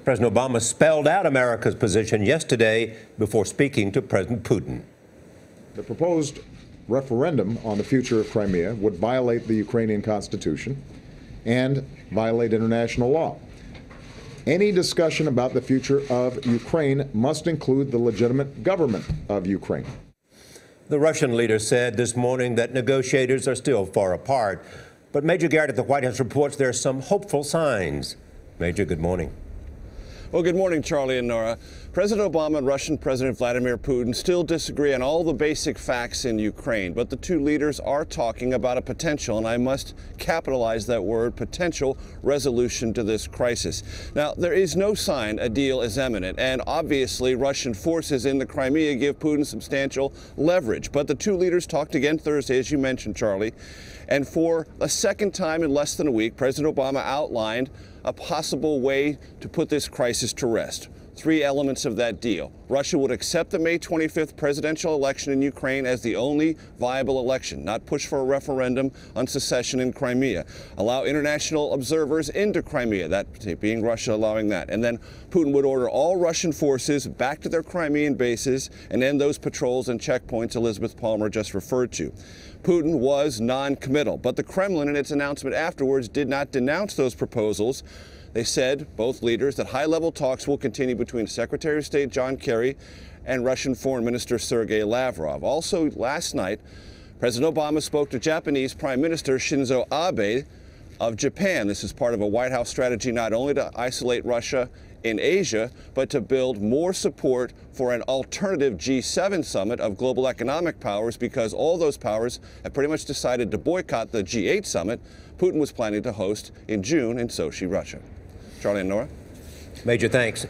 President Obama spelled out America's position yesterday before speaking to President Putin. The proposed referendum on the future of Crimea would violate the Ukrainian Constitution and violate international law. Any discussion about the future of Ukraine must include the legitimate government of Ukraine. The Russian leader said this morning that negotiators are still far apart. But Major Garrett at the White House reports there are some hopeful signs. Major, good morning. Well, good morning, Charlie and Nora. President Obama and Russian President Vladimir Putin still disagree on all the basic facts in Ukraine, but the two leaders are talking about a potential, and I must capitalize that word, potential resolution to this crisis. Now, there is no sign a deal is imminent, and obviously Russian forces in the Crimea give Putin substantial leverage. But the two leaders talked again Thursday, as you mentioned, Charlie, and for a second time in less than a week, President Obama outlined a possible way to put this crisis to rest. Three elements of that deal. Russia would accept the May 25th presidential election in Ukraine as the only viable election, not push for a referendum on secession in Crimea. Allow international observers into Crimea, that being Russia allowing that. And then Putin would order all Russian forces back to their Crimean bases and end those patrols and checkpoints Elizabeth Palmer just referred to. Putin was non-committal, but the Kremlin in its announcement afterwards did not denounce those proposals. They said, both leaders, that high-level talks will continue between Secretary of State John Kerry and Russian Foreign Minister Sergei Lavrov. Also, last night, President Obama spoke to Japanese Prime Minister Shinzo Abe of Japan. This is part of a White House strategy not only to isolate Russia in Asia, but to build more support for an alternative G7 summit of global economic powers, because all those powers have pretty much decided to boycott the G8 summit Putin was planning to host in June in Sochi, Russia. Charlie and Nora. Major, thanks.